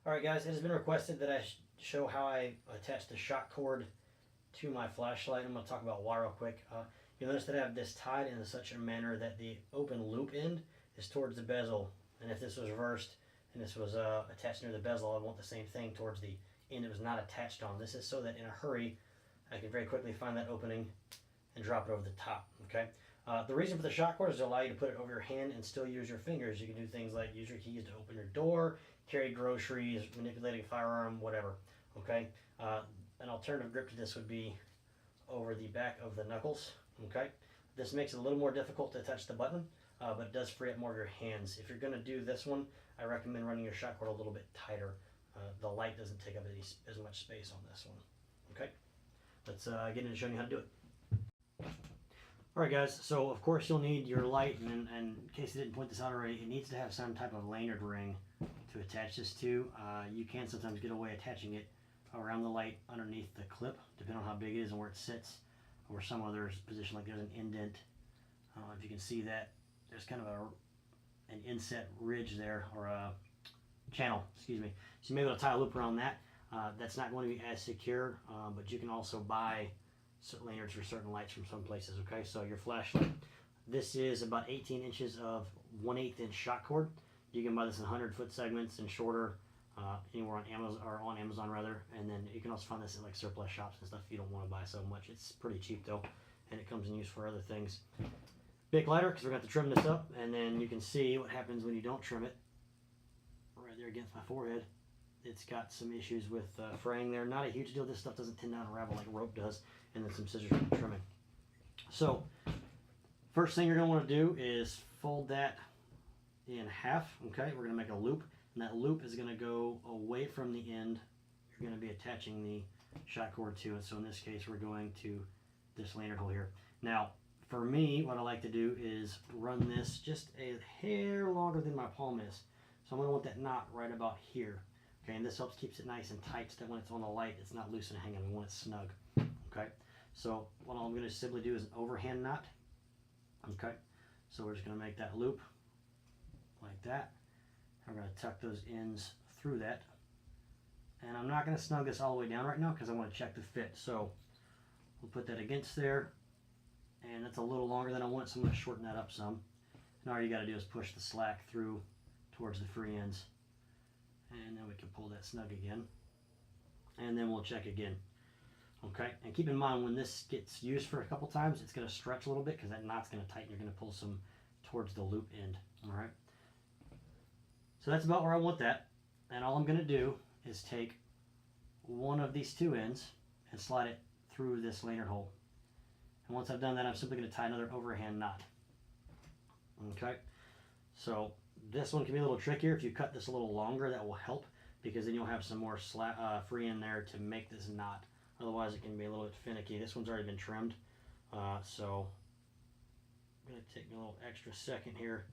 Alright guys, it has been requested that I show how I attach the shock cord to my flashlight. I'm going to talk about why real quick. You'll notice that I have this tied in such a manner that the open loop end is towards the bezel. And if this was reversed and this was attached near the bezel, I want the same thing towards the end it was not attached on. This is so that in a hurry I can very quickly find that opening and drop it over the top. Okay. The reason for the shock cord is to allow you to put it over your hand and still use your fingers. You can do things like use your keys to open your door, carry groceries, manipulating a firearm, whatever. Okay. An alternative grip to this would be over the back of the knuckles. Okay. This makes it a little more difficult to touch the button, but it does free up more of your hands. If you're going to do this one, I recommend running your shock cord a little bit tighter. The light doesn't take up as much space on this one. Okay. Let's get into showing you how to do it. Alright guys, so of course you'll need your light, and in case I didn't point this out already, it needs to have some type of lanyard ring to attach this to. You can sometimes get away attaching it around the light underneath the clip, depending on how big it is and where it sits, or some other position, like there's an indent. If you can see that, there's kind of an inset ridge there, or a channel, excuse me. So you may be able to tie a loop around that. That's not going to be as secure, but you can also buy certain lanyards for certain lights from some places. Okay, so your flashlight, this is about 18 inches of 1/8 inch shock cord. You can buy this in 100-foot segments and shorter, anywhere on Amazon, or on Amazon rather. And then you can also find this at like surplus shops and stuff if you don't want to buy so much. It's pretty cheap though, and it comes in use for other things. Big lighter, because we're going to have to trim this up, and then you can see what happens when you don't trim it. Right there against my forehead, it's got some issues with fraying there. Not a huge deal. This stuff doesn't tend to unravel like rope does. And then some scissors for trimming. So first thing you're going to want to do is fold that in half. Okay, we're going to make a loop, and that loop is going to go away from the end you're going to be attaching the shock cord to it. So in this case, we're going to this lanyard hole here. Now for me, what I like to do is run this just a hair longer than my palm is. So I'm going to want that knot right about here. Okay, and this helps keeps it nice and tight so that when it's on the light, it's not loose and hanging. We want it snug. Okay, so what I'm going to simply do is an overhand knot. Okay, so we're just going to make that loop like that. I'm going to tuck those ends through that. And I'm not going to snug this all the way down right now because I want to check the fit. So we'll put that against there. And that's a little longer than I want, so I'm going to shorten that up some. And all you got to do is push the slack through towards the free ends. And then we can pull that snug again. And then we'll check again. Okay, and keep in mind when this gets used for a couple times, it's going to stretch a little bit because that knot's going to tighten. You're going to pull some towards the loop end. All right. So that's about where I want that. And all I'm going to do is take one of these two ends and slide it through this lanyard hole. And once I've done that, I'm simply going to tie another overhand knot. Okay. So this one can be a little trickier. If you cut this a little longer, that will help, because then you'll have some more free in there to make this knot. Otherwise, it can be a little bit finicky. This one's already been trimmed, so I'm going to take a little extra second here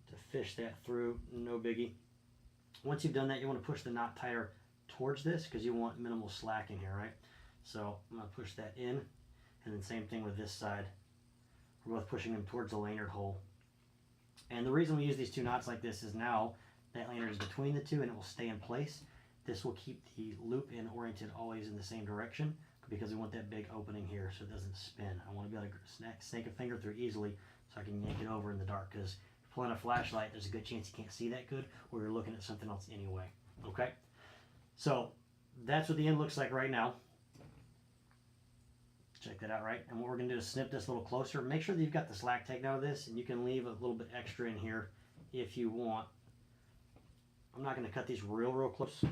to fish that through. No biggie. Once you've done that, you want to push the knot tighter towards this because you want minimal slack in here, right? So I'm going to push that in, and then same thing with this side. We're both pushing them towards the lanyard hole. And the reason we use these two knots like this is now that lanyard is between the two and it will stay in place. This will keep the loop in oriented always in the same direction because we want that big opening here so it doesn't spin. I want to be able to snake a finger through easily so I can yank it over in the dark, because if you're pulling a flashlight, there's a good chance you can't see that good, or you're looking at something else anyway. Okay, so that's what the end looks like right now. Check that out, right? And what we're going to do is snip this a little closer. Make sure that you've got the slack taken out of this, and you can leave a little bit extra in here if you want. I'm not going to cut these real close,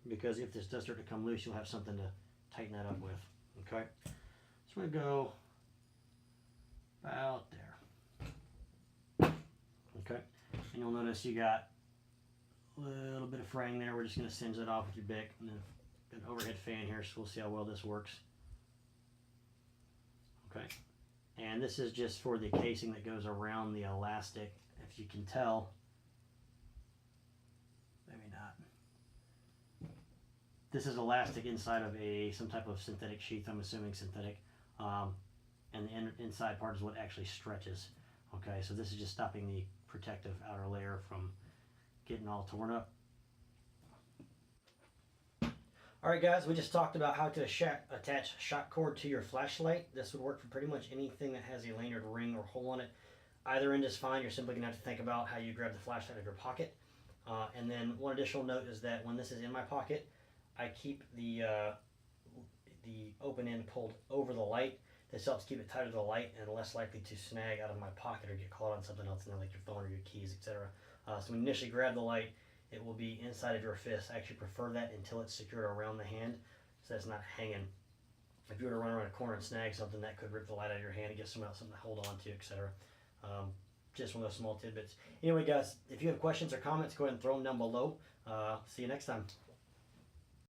because if this does start to come loose, you'll have something to tighten that up with. Okay, so I'm going to go about there. Okay, and you'll notice you got a little bit of fraying there. We're just going to singe that off with your Bic, and then an overhead fan here, so we'll see how well this works. Okay, and this is just for the casing that goes around the elastic. If you can tell, maybe not. This is elastic inside of some type of synthetic sheath. I'm assuming synthetic, and the inside part is what actually stretches. Okay, so this is just stopping the protective outer layer from getting all torn up. Alright guys, we just talked about how to attach shock cord to your flashlight. This would work for pretty much anything that has a lanyard ring or hole on it. Either end is fine. You're simply going to have to think about how you grab the flashlight out of your pocket. And then one additional note is that when this is in my pocket, I keep the open end pulled over the light. This helps keep it tighter to the light and less likely to snag out of my pocket or get caught on something else, like your phone or your keys, etc. So when you initially grab the light, it will be inside of your fist. I actually prefer that until it's secured around the hand, so it's not hanging. If you were to run around a corner and snag something, that could rip the light out of your hand and get something to hold on to, etc. Just one of those small tidbits. Anyway, guys, if you have questions or comments, go ahead and throw them down below. See you next time.